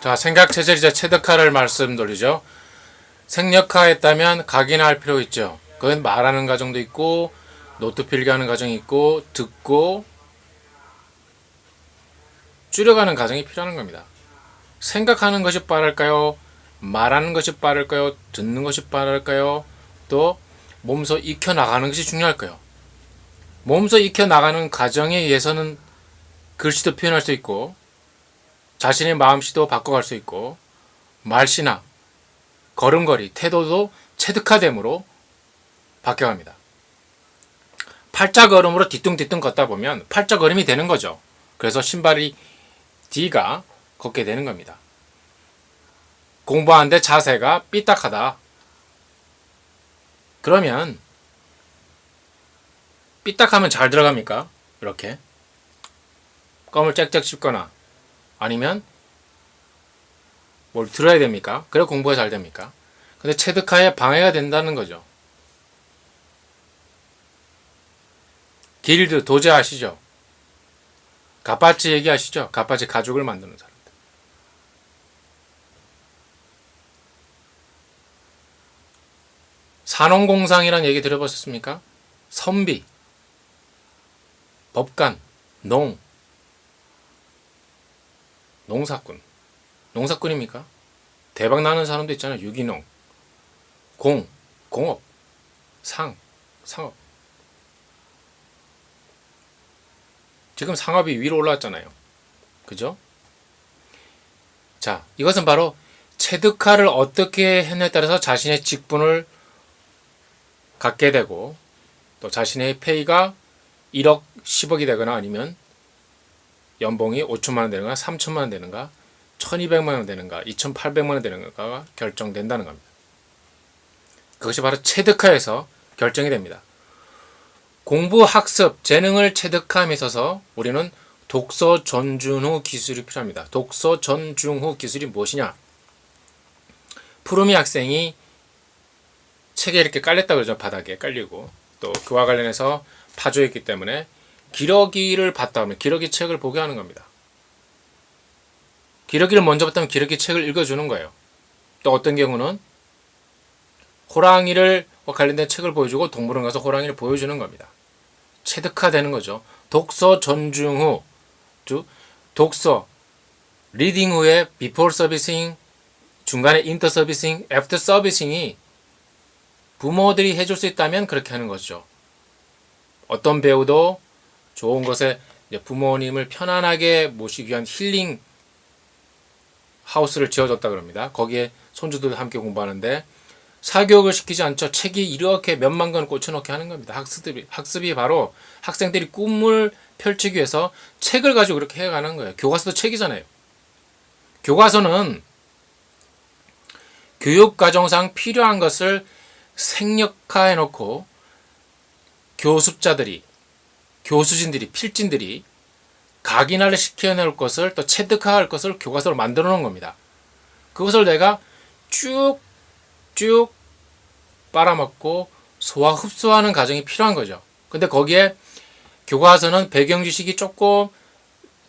자, 생각체제 이제 체득화를 말씀드리죠. 생략화했다면 각인할 필요 있죠. 그건 말하는 과정도 있고 노트 필기하는 과정이 있고 듣고 줄여가는 과정이 필요한 겁니다. 생각하는 것이 빠를까요? 말하는 것이 빠를까요? 듣는 것이 빠를까요? 또 몸소 익혀나가는 것이 중요할까요? 몸소 익혀나가는 과정에 의해서는 글씨도 표현할 수 있고 자신의 마음씨도 바꿔갈 수 있고 말씨나 걸음걸이, 태도도 체득화됨으로 바뀌어갑니다. 팔자걸음으로 뒤뚱뒤뚱 걷다 보면 팔자걸음이 되는 거죠. 그래서 신발이 D가 걷게 되는 겁니다. 공부하는데 자세가 삐딱하다. 그러면 삐딱하면 잘 들어갑니까? 이렇게 껌을 짹짹 씹거나 아니면 뭘 들어야 됩니까? 그래 공부가 잘 됩니까? 근데 체득화에 방해가 된다는 거죠. 길드 도제 아시죠? 갓바치 얘기하시죠? 갓바치 가죽을 만드는 사람들. 산업공상이라는 얘기 들어보셨습니까? 선비, 법관, 농사꾼. 농사꾼입니까? 대박 나는 사람도 있잖아요. 유기농, 공업, 상업. 지금 상업이 위로 올라왔잖아요. 그죠? 자, 이것은 바로 체득화를 어떻게 했냐에 따라서 자신의 직분을 갖게 되고 또 자신의 페이가 1억, 10억이 되거나 아니면 연봉이 5천만 원 되는가, 3천만 원 되는가, 1200만 원 되는가, 2800만 원 되는가가 결정된다는 겁니다. 그것이 바로 체득화에서 결정이 됩니다. 공부, 학습, 재능을 체득함에 있어서 우리는 독서 전중후 기술이 필요합니다. 독서 전중후 기술이 무엇이냐? 푸르미 학생이 책에 이렇게 깔렸다고 그러죠. 바닥에 깔리고 또 그와 관련해서 파조했기 때문에 기러기를 봤다 하면 기러기 책을 보게 하는 겁니다. 기러기를 먼저 봤다면 기러기 책을 읽어주는 거예요. 또 어떤 경우는 호랑이를 관련된 책을 보여주고 동물원 가서 호랑이를 보여주는 겁니다. 체득화되는 거죠. 독서 전중 후, 독서 리딩 후에 before servicing, 중간에 inter servicing, after servicing이 부모들이 해줄 수 있다면 그렇게 하는 거죠. 어떤 배우도 좋은 것에 부모님을 편안하게 모시기 위한 힐링 하우스를 지어줬다 그럽니다. 거기에 손주들도 함께 공부하는데 사교육을 시키지 않죠. 책이 이렇게 몇만 권 꽂혀놓게 하는 겁니다. 학습이 바로 학생들이 꿈을 펼치기 위해서 책을 가지고 그렇게 해가는 거예요. 교과서도 책이잖아요. 교과서는 교육과정상 필요한 것을 생략화해놓고 교수진들이, 필진들이 각인화를 시켜낼 것을 또 체득화할 것을 교과서로 만들어 놓은 겁니다. 그것을 내가 쭉 빨아먹고 소화 흡수하는 과정이 필요한 거죠. 근데 거기에 교과서는 배경 지식이 조금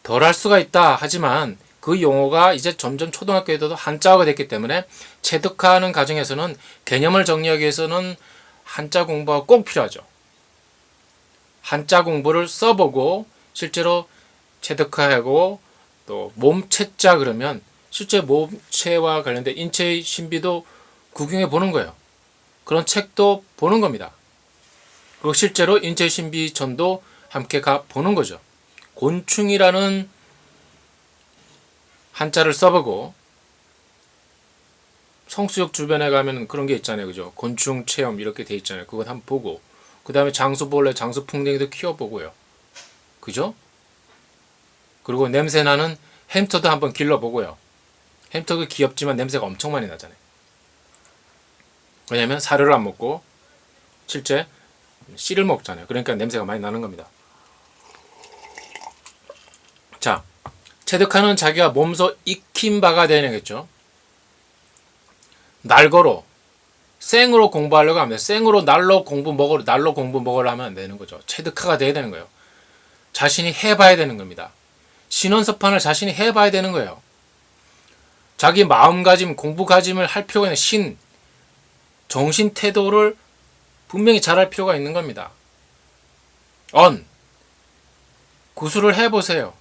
덜 할 수가 있다 하지만 그 용어가 이제 점점 초등학교에도 한자어가 됐기 때문에 체득화하는 과정에서는 개념을 정리하기 위해서는 한자 공부가 꼭 필요하죠. 한자 공부를 써보고 실제로 체득화하고 또 몸체자 그러면 실제 몸체와 관련된 인체의 신비도 구경해 보는 거예요. 그런 책도 보는 겁니다. 그리고 실제로 인체의 신비전도 함께 가 보는 거죠. 곤충이라는 한자를 써보고 성수역 주변에 가면 그런 게 있잖아요. 그죠? 곤충 체험 이렇게 돼 있잖아요. 그거 한번 보고 그 다음에 장수벌레, 장수풍뎅이도 키워보고요. 그죠? 그리고 냄새나는 햄스터도 한번 길러보고요. 햄스터가 귀엽지만 냄새가 엄청 많이 나잖아요. 왜냐면 사료를 안 먹고 실제 씨를 먹잖아요. 그러니까 냄새가 많이 나는 겁니다. 자, 체득화는 자기가 몸소 익힌 바가 되야겠죠. 날거로 생으로 공부하려고 하면 생으로 날로 공부 먹으려 하면 안 되는 거죠. 체득화가 돼야 되는 거예요. 자신이 해봐야 되는 겁니다. 신원서판을 자신이 해봐야 되는 거예요. 자기 마음가짐, 공부가짐을 할 필요가 있는 정신 태도를 분명히 잘할 필요가 있는 겁니다. 구술을 해보세요.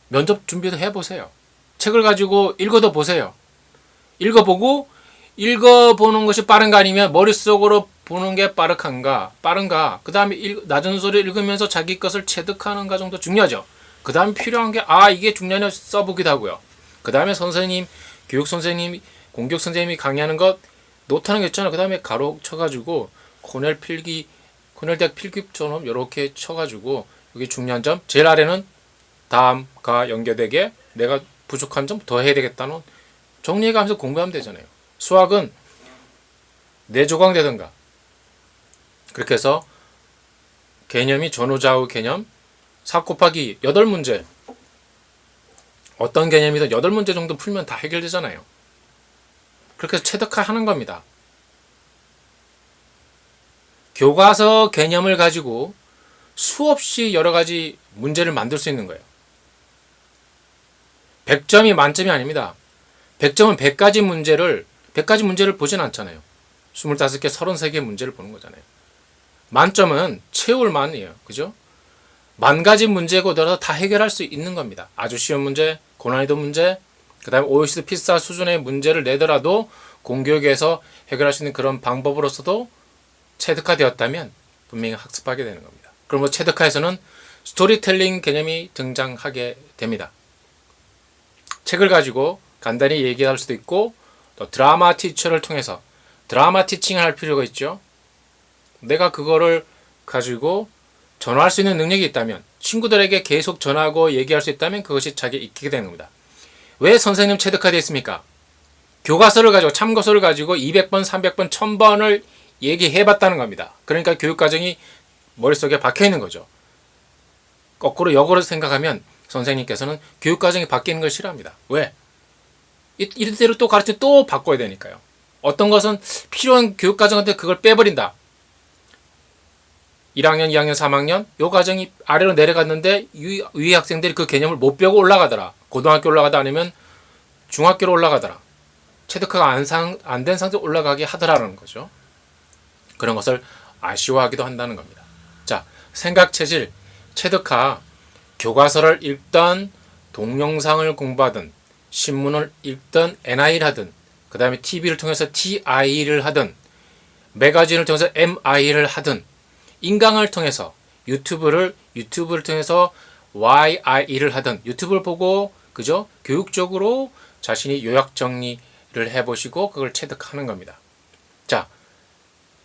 면접 준비도 해보세요. 책을 가지고 읽어도 보세요. 읽어보는 것이 빠른가 아니면 머릿속으로 보는 게 빠른가. 그 다음에 낮은 소리 읽으면서 자기 것을 체득하는가 정도 중요하죠. 그 다음에 필요한 게 이게 중요하냐 써보기도 하고요. 그 다음에 교육 선생님, 공격 선생님이 강의하는 것 노트하는 게 있잖아요. 그 다음에 가로 쳐가지고 코넬대학 필기처럼 이렇게 쳐가지고 여기 중요한 점, 제일 아래는 다음과 연계되게 내가 부족한 점 더 해야 되겠다는 정리해가면서 공부하면 되잖아요. 수학은 4조각 되든가 그렇게 해서 개념이 전후좌우 개념 4 곱하기 8문제 어떤 개념이든 8문제 정도 풀면 다 해결되잖아요. 그렇게 해서 체득화하는 겁니다. 교과서 개념을 가지고 수없이 여러 가지 문제를 만들 수 있는 거예요. 100점이 만점이 아닙니다. 100점은 100가지 문제를 보진 않잖아요. 25개, 33개 문제를 보는 거잖아요. 만점은 채울 만이에요. 그죠? 10,000가지 문제고 들어서 다 해결할 수 있는 겁니다. 아주 쉬운 문제, 고난이도 문제, 그 다음에 OECD 피사 수준의 문제를 내더라도 공교육에서 해결할 수 있는 그런 방법으로서도 체득화되었다면 분명히 학습하게 되는 겁니다. 그럼 체득화에서는 스토리텔링 개념이 등장하게 됩니다. 책을 가지고 간단히 얘기할 수도 있고 또 드라마 티처를 통해서 드라마 티칭을 할 필요가 있죠. 내가 그거를 가지고 전화할 수 있는 능력이 있다면 친구들에게 계속 전하고 얘기할 수 있다면 그것이 자기에 익히게 되는 겁니다. 왜 선생님 체득화되어 있습니까? 교과서를 가지고 참고서를 가지고 200번, 300번, 1000번을 얘기해봤다는 겁니다. 그러니까 교육과정이 머릿속에 박혀있는 거죠. 거꾸로 역으로 생각하면 선생님께서는 교육과정이 바뀌는 걸 싫어합니다. 왜? 이대로 또 가르치면 또 바꿔야 되니까요. 어떤 것은 필요한 교육과정인데 그걸 빼버린다. 1학년, 2학년, 3학년 요 과정이 아래로 내려갔는데 위 학생들이 그 개념을 못 배우고 올라가더라. 고등학교 올라가다 아니면 중학교로 올라가더라. 체득화가 안 된 상태로 올라가게 하더라는 거죠. 그런 것을 아쉬워하기도 한다는 겁니다. 자, 생각체질, 체득화, 교과서를 읽던 동영상을 공부하든 신문을 읽던 NI를 하든 그 다음에 TV를 통해서 TI를 하든 매거진을 통해서 MI를 하든 인강을 통해서 유튜브를 통해서 YI를 하든 유튜브를 보고 그죠? 교육적으로 자신이 요약 정리를 해보시고 그걸 체득하는 겁니다. 자,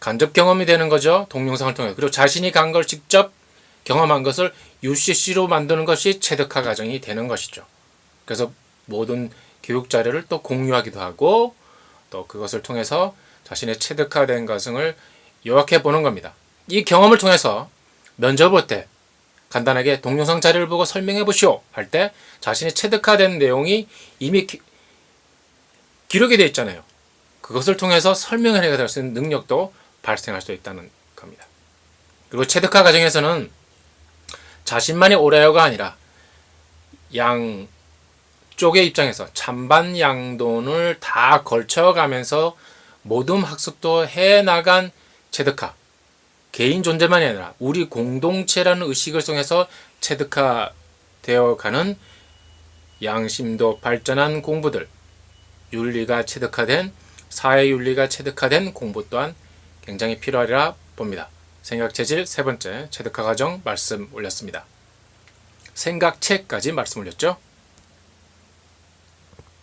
간접 경험이 되는 거죠. 동영상을 통해서. 그리고 자신이 간 걸 직접 경험한 것을 UCC로 만드는 것이 체득화 과정이 되는 것이죠. 그래서 모든 교육 자료를 또 공유하기도 하고 또 그것을 통해서 자신의 체득화된 과정을 요약해 보는 겁니다. 이 경험을 통해서 면접 볼 때 간단하게 동영상 자료를 보고 설명해 보시오 할 때 자신의 체득화된 내용이 이미 기록이 되어 있잖아요. 그것을 통해서 설명을 해갈 수 있는 능력도 발생할 수 있다는 겁니다. 그리고 체득화 과정에서는 자신만이 옳아요가 아니라 양쪽의 입장에서 찬반양돈을 다 걸쳐가면서 모든 학습도 해나간 체득화, 개인 존재만이 아니라 우리 공동체라는 의식을 통해서 체득화되어가는 양심도 발전한 공부들, 윤리가 체득화된 사회윤리가 체득화된 공부 또한 굉장히 필요하리라 봅니다. 생각체질 3번째 체득화 과정 말씀 올렸습니다. 생각체까지 말씀 올렸죠.